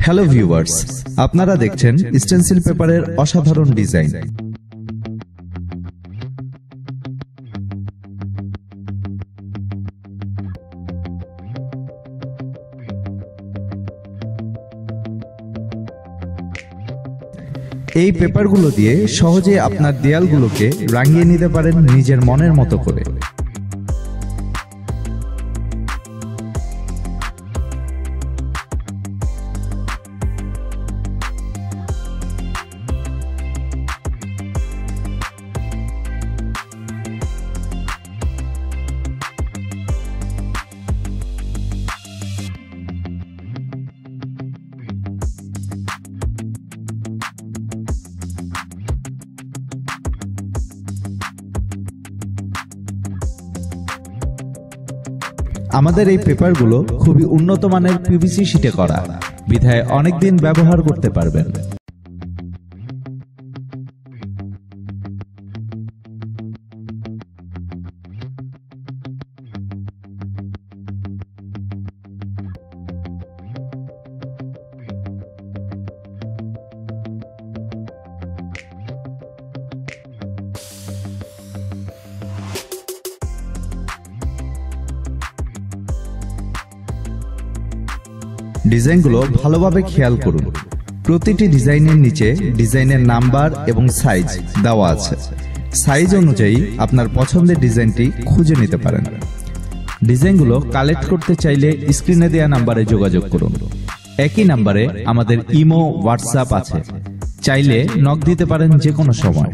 Hello viewers, আপনারা দেখছেন stencil পেপারের অসাধারণ ডিজাইন। এই পেপারগুলো দিয়ে সহজে আপনার দেয়ালগুলোকে রাঙিয়ে নিতে পারেন নিজের মনের মতো করে। আমাদের এই পেপারগুলো খুবই উন্নত মানের পিভিসি শীটে করা, বিধায় অনেকদিন ব্যবহার করতে পারবেন। ডিজাইনগুলো ভালোভাবে খেয়াল করুন। প্রতিটি ডিজাইনের নিচে ডিজাইনের নাম্বার এবং সাইজ দেওয়া আছে। সাইজ অনুযায়ী আপনার পছন্দের ডিজাইনটি খুঁজে নিতে পারেন। ডিজাইনগুলো কালেক্ট করতে চাইলে স্ক্রিনে দেওয়া নাম্বারে যোগাযোগ করুন। একই নাম্বারে আমাদের ইমো, হোয়াটসঅ্যাপ আছে, চাইলে নক দিতে পারেন যে কোনো সময়।